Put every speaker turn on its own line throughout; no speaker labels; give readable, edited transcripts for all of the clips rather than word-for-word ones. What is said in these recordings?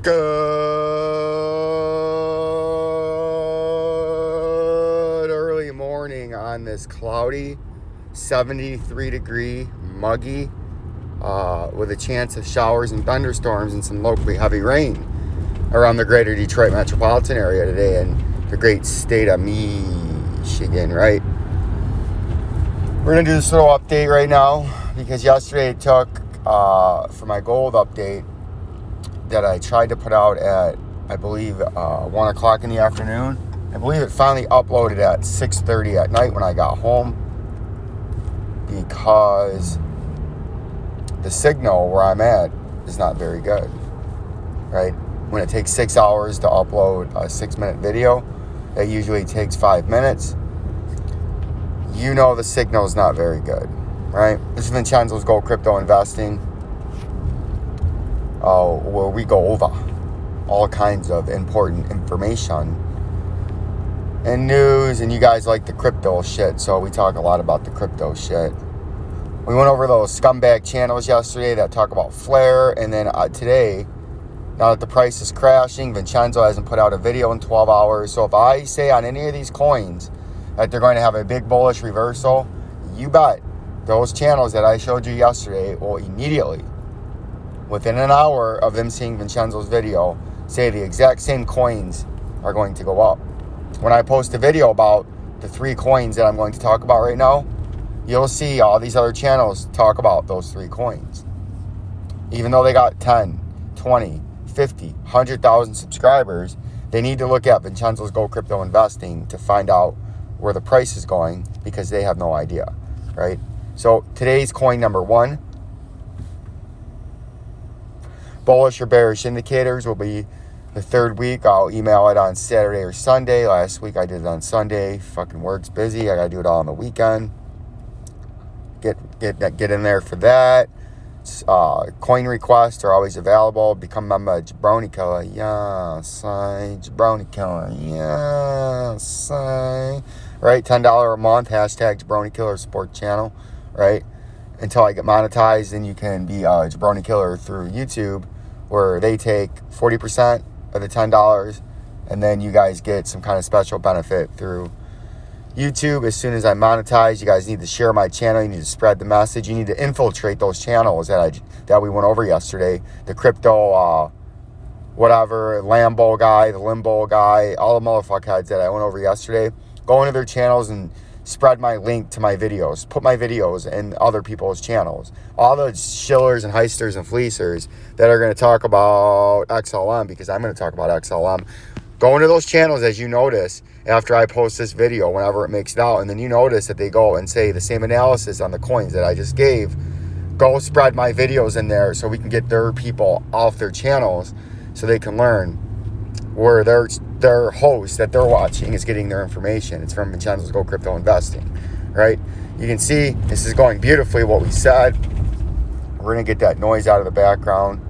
Good early morning on this cloudy, 73-degree, muggy, with a chance of showers and thunderstorms and some locally heavy rain around the greater Detroit metropolitan area today in the great state of Michigan, right? We're going to do this little update right now because yesterday it took, for my gold update, that I tried to put out at, I believe, 1 o'clock in the afternoon. I believe it finally uploaded at 6:30 at night when I got home because the signal where I'm at is not very good, right? When it takes 6 hours to upload a 6-minute video, it usually takes 5 minutes. You know the signal is not very good, right? This is Vincenzo's Gold Crypto Investing. Where we go over all kinds of important information and news, and you guys like the crypto shit, so we talk a lot about the crypto shit. We went over those scumbag channels yesterday that talk about Flare, and then today, now that the price is crashing, Vincenzo hasn't put out a video in 12 hours, so if I say on any of these coins that they're going to have a big bullish reversal, you bet those channels that I showed you yesterday will immediately, within an hour of them seeing Vincenzo's video, say the exact same coins are going to go up. When I post a video about the 3 coins that I'm going to talk about right now, you'll see all these other channels talk about those 3 coins. Even though they got 10, 20, 50, 100,000 subscribers, they need to look at Vincenzo's Gold Crypto Investing to find out where the price is going because they have no idea, right? So today's coin number 1, bullish or bearish indicators, will be the 3rd week. I'll email it on Saturday or Sunday. Last week I did it on Sunday. Fucking work's busy. I gotta do it all on the weekend. Get in there for that. Coin requests are always available. Become a member of Jabroni Killer. Yes, Jabroni Killer. Yes, right? $10 a month. Hashtag Jabroni Killer support channel. Right? Until I get monetized, then you can be a Jabroni Killer through YouTube, where they take 40% of the $10, and then you guys get some kind of special benefit through YouTube. As soon as I monetize, you guys need to share my channel. You need to spread the message. You need to infiltrate those channels that we went over yesterday. The crypto, whatever, Lambo guy, the Limbo guy, all the motherfuck heads that I went over yesterday. Go into their channels and spread my link to my videos. Put my videos in other people's channels. All the shillers and heisters and fleecers that are going to talk about XLM, because I'm going to talk about XLM. Go into those channels as you notice after I post this video, whenever it makes it out, and then you notice that they go and say the same analysis on the coins that I just gave. Go spread my videos in there so we can get their people off their channels so they can learn where their host that they're watching is getting their information. It's from Vincenzo's Gold Crypto Investing, right? You can see this is going beautifully what we said. We're going to get that noise out of the background.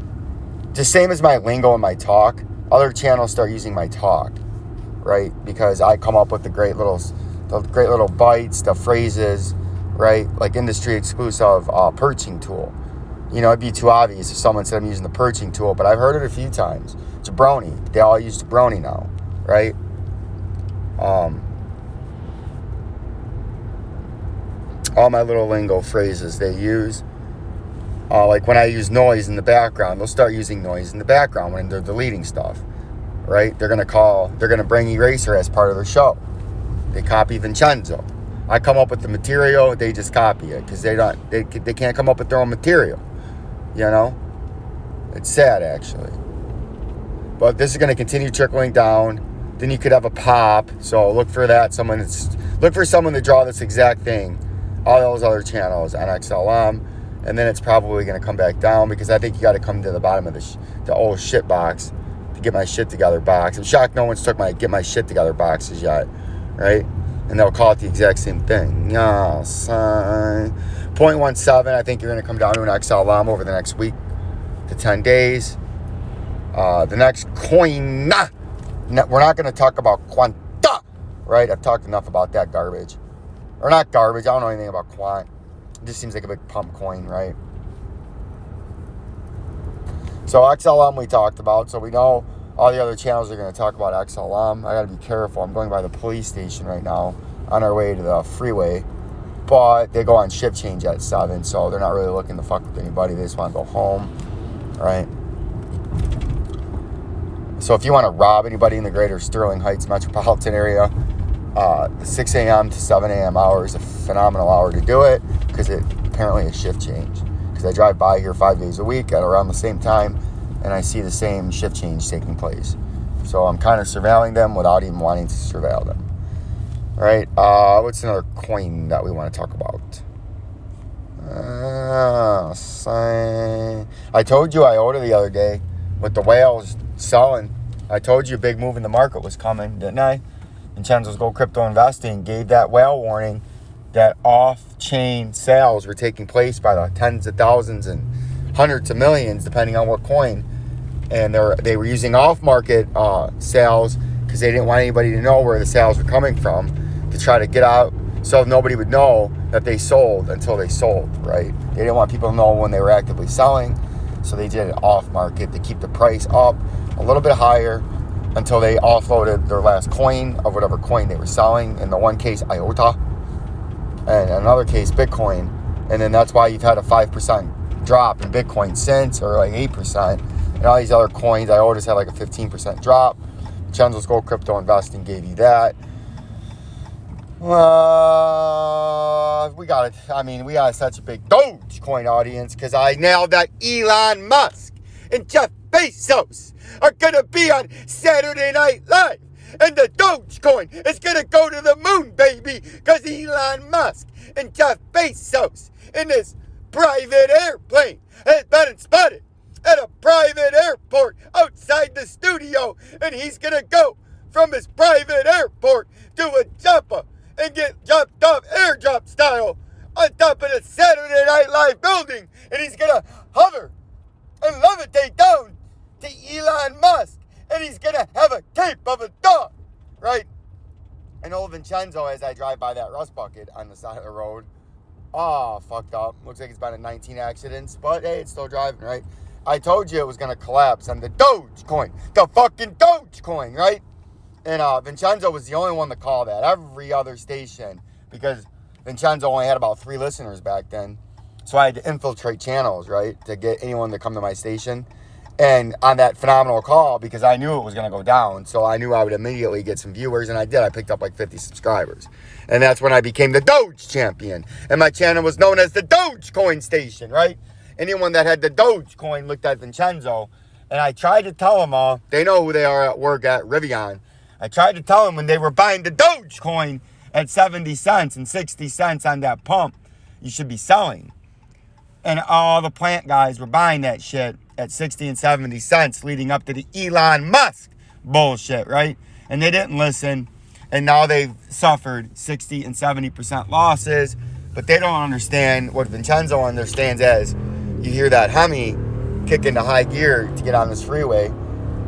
Just same as my lingo and my talk. Other channels start using my talk, right? Because I come up with the great little bites, the phrases, right? Like industry exclusive perching tool. You know, it'd be too obvious if someone said I'm using the perching tool, but I've heard it a few times. Jabroni. They all use Jabroni now, right? All my little lingo phrases they use. Like when I use noise in the background, they'll start using noise in the background when they're deleting stuff, right? They're gonna bring Eraser as part of their show. They copy Vincenzo. I come up with the material, they just copy it because they can't come up with their own material. You know, it's sad actually. But this is going to continue trickling down. Then you could have a pop. So look for that. Look for someone to draw this exact thing. All those other channels on XLM. And then it's probably going to come back down because I think you got to come to the bottom of the old shit box to get my shit together box. I'm shocked no one's took my get my shit together boxes yet. Right? And they'll call it the exact same thing. Yes. 0.17. I think you're going to come down to an XLM over the next week to 10 days. The next coin, we're not going to talk about Quanta, right? I've talked enough about that garbage. Or not garbage, I don't know anything about Quant. It just seems like a big pump coin, right? So XLM we talked about. So we know all the other channels are going to talk about XLM. I got to be careful. I'm going by the police station right now on our way to the freeway. But they go on shift change at 7, so they're not really looking to fuck with anybody. They just want to go home, right? So if you want to rob anybody in the greater Sterling Heights metropolitan area, 6 a.m. to 7 a.m. hour is a phenomenal hour to do it because it apparently is shift change. Because I drive by here 5 days a week at around the same time, and I see the same shift change taking place. So I'm kind of surveilling them without even wanting to surveil them. All right, what's another coin that we want to talk about? I told you IOTA the other day with the whales selling. I told you a big move in the market was coming, didn't I? Vincenzo's Gold Crypto Investing gave that whale warning that off-chain sales were taking place by the tens of thousands and hundreds of millions, depending on what coin. And they were using off-market sales because they didn't want anybody to know where the sales were coming from, to try to get out so nobody would know that they sold until they sold, right? They didn't want people to know when they were actively selling, so they did it off market to keep the price up a little bit higher until they offloaded their last coin of whatever coin they were selling. In the one case, IOTA, and in another case, Bitcoin. And then that's why you've had a 5% drop in Bitcoin since, or like 8%. And all these other coins, IOTA's had like a 15% drop. Vincenzo's Gold Crypto Investing gave you that. We got it. I mean, we got such a big Dogecoin audience because I nailed that Elon Musk and Jeff Bezos are going to be on Saturday Night Live. And the Dogecoin is going to go to the moon, baby, because Elon Musk and Jeff Bezos in this private airplane has been spotted at a private airport outside the studio. And he's going to go from his private airport to a jumper and get jumped off airdrop style on top of the Saturday Night Live building. And he's going to hover and levitate down to Elon Musk. And he's going to have a cape of a dog, right? And old Vincenzo, as I drive by that rust bucket on the side of the road, fucked up. Looks like it's been in 19 accidents, but hey, it's still driving, right? I told you it was going to collapse on the Dogecoin, the fucking Dogecoin, right? And Vincenzo was the only one to call that. Every other station, because Vincenzo only had about 3 listeners back then. So I had to infiltrate channels, right, to get anyone to come to my station. And on that phenomenal call, because I knew it was going to go down, so I knew I would immediately get some viewers, and I did. I picked up like 50 subscribers. And that's when I became the Doge champion. And my channel was known as the Dogecoin station, right? Anyone that had the Dogecoin looked at Vincenzo. And I tried to tell them all, they know who they are at work at Rivian. I tried to tell them when they were buying the Dogecoin at 70 cents and 60 cents on that pump, you should be selling. And all the plant guys were buying that shit at 60 and 70 cents leading up to the Elon Musk bullshit, right? And they didn't listen. And now they've suffered 60 and 70% losses. But they don't understand what Vincenzo understands as, you hear that Hemi kick into high gear to get on this freeway,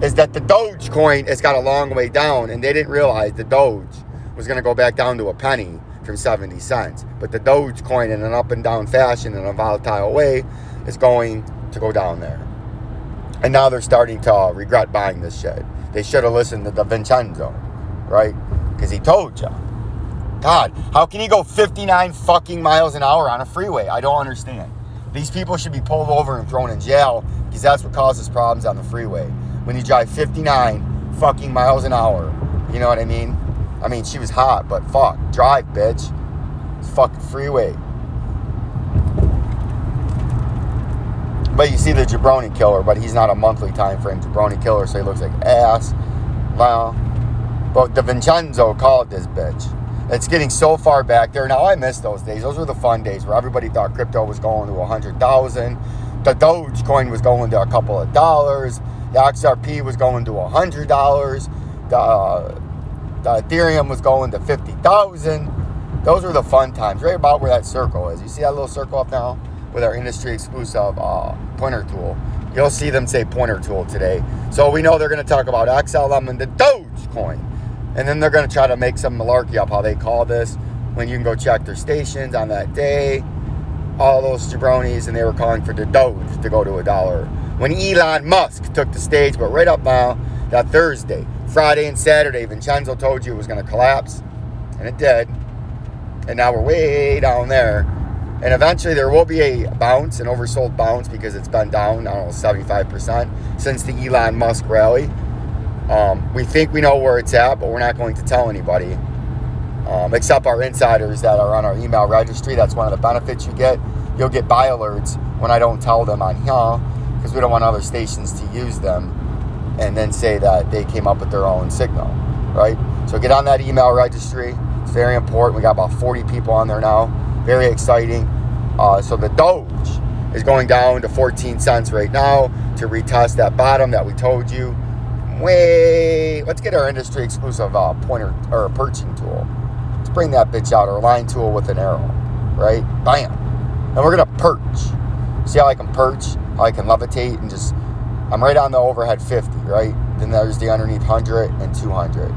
is that the Dogecoin has got a long way down, and they didn't realize the Doge was going to go back down to a penny from 70 cents. But the Dogecoin, in an up and down fashion, in a volatile way, is going to go down there. And now they're starting to regret buying this shit. They should have listened to the Vincenzo, right? Because he told you. God, how can you go 59 fucking miles an hour on a freeway? I don't understand. These people should be pulled over and thrown in jail, because that's what causes problems on the freeway. When you drive 59 fucking miles an hour. You know what I mean? I mean, she was hot, but fuck. Drive, bitch. It's fucking freeway. But you see the jabroni killer, but he's not a monthly time frame jabroni killer, so he looks like ass. Well, but the Vincenzo called this bitch. It's getting so far back there. Now, I miss those days. Those were the fun days where everybody thought crypto was going to 100,000. The Dogecoin was going to a couple of dollars. The XRP was going to $100. The Ethereum was going to 50,000. Those were the fun times, right about where that circle is. You see that little circle up now with our industry exclusive pointer tool? You'll see them say pointer tool today. So we know they're going to talk about XLM and the Dogecoin. And then they're going to try to make some malarkey up how they call this, when you can go check their stations on that day. All those jabronis, and they were calling for the Doge to go to $1. when Elon Musk took the stage. But right up now, that Thursday, Friday, and Saturday, Vincenzo told you it was going to collapse, and it did. And now we're way down there. And eventually there will be a bounce, an oversold bounce, because it's been down, I don't know, 75% since the Elon Musk rally. We think we know where it's at, but we're not going to tell anybody. Except our insiders that are on our email registry. That's one of the benefits you get. You'll get buy alerts when I don't tell them on here, because we don't want other stations to use them and then say that they came up with their own signal, right? So get on that email registry. It's very important. We got about 40 people on there now. Very exciting. So the Doge is going down to 14 cents right now to retest that bottom that we told you. Let's get our industry exclusive pointer or perching tool. Let's bring that bitch out, our line tool with an arrow, right? Bam. And we're going to perch. See how I can perch? How I can levitate and just, I'm right on the overhead 50, right? Then there's the underneath 100 and 200.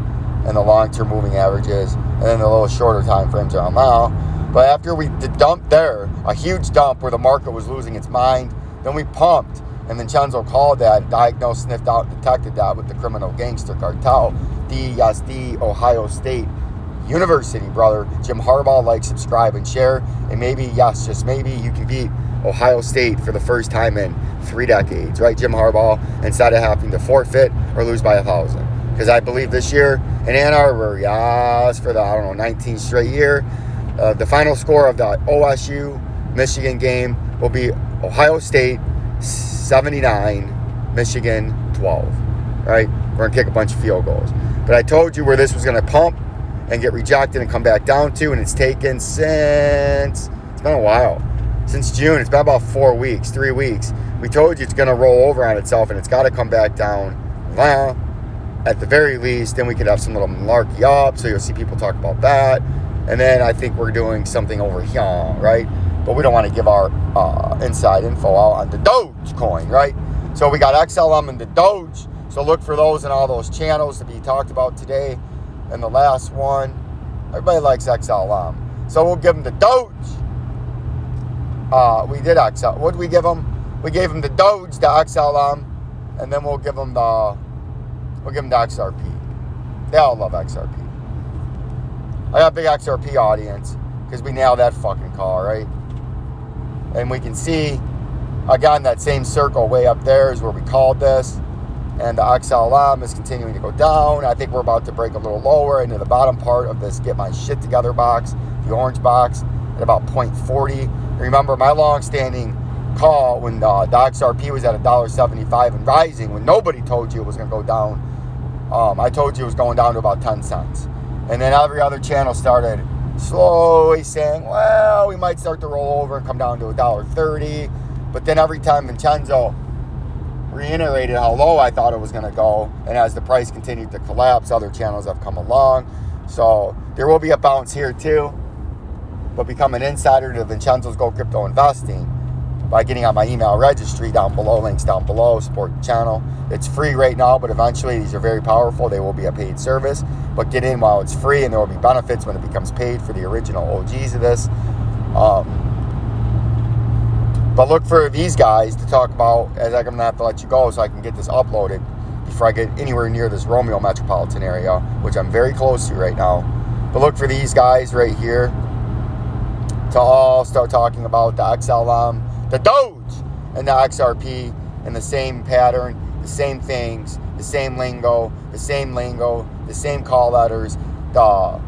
And the long-term moving averages. And then the little shorter time frames are on now. But after we dumped there, a huge dump where the market was losing its mind, then we pumped. And Vincenzo called that, diagnosed, sniffed out, detected that with the criminal gangster cartel. DSD, Ohio State University, brother. Jim Harbaugh, like, subscribe, and share. And maybe, yes, just maybe, you can beat Ohio State for the first time in 3 decades, right, Jim Harbaugh, instead of having to forfeit or lose by 1,000. Because I believe this year in Ann Arbor, yes, for the, 19th straight year, the final score of the OSU-Michigan game will be Ohio State 79, Michigan 12, right? We're going to kick a bunch of field goals. But I told you where this was going to pump and get rejected and come back down to, and it's taken since, it's been a while. Since June, it's been about 4 weeks, 3 weeks. We told you it's going to roll over on itself, and it's got to come back down. Well, at the very least, then we could have some little malarkey up, so you'll see people talk about that. And then I think we're doing something over here, right? But we don't want to give our inside info out on the Doge coin, right? So we got XLM and the Doge. So look for those in all those channels to be talked about today. And the last one, everybody likes XLM. So we'll give them the Doge. We did XL. What did we give them? We gave them the Doge, the XLM, and then we'll give them the XRP. They all love XRP. I got a big XRP audience because we nailed that fucking call, right? And we can see, again, that same circle way up there is where we called this. And the XLM is continuing to go down. I think we're about to break a little lower into the bottom part of this Get My Shit Together box, the orange box, at about 0.40. Remember, my long-standing call when the XRP was at $1.75 and rising, when nobody told you it was going to go down, I told you it was going down to about 10 cents. And then every other channel started slowly saying, well, we might start to roll over and come down to $1.30. But then every time Vincenzo reiterated how low I thought it was going to go, and as the price continued to collapse, other channels have come along. So there will be a bounce here too. But become an insider to Vincenzo's Go Crypto Investing by getting on my email registry down below, links down below, support the channel. It's free right now, but eventually these are very powerful. They will be a paid service, but get in while it's free, and there will be benefits when it becomes paid for the original OGs of this. But look for these guys to talk about, as I'm going to have to let you go so I can get this uploaded before I get anywhere near this Romeo metropolitan area, which I'm very close to right now. But look for these guys right here to all start talking about the XLM, the Doge, and the XRP in the same pattern, the same things, the same lingo, the same call letters, the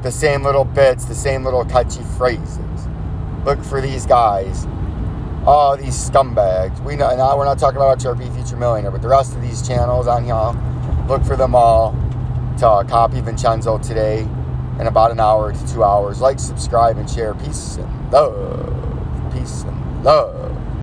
same little bits, the same little catchy phrases. Look for these guys. Oh, these scumbags. We're not talking about XRP Future Millionaire, but the rest of these channels on here, look for them all to copy Vincenzo today in about an hour to 2 hours. Like, subscribe, and share. Peace and love. Peace and love.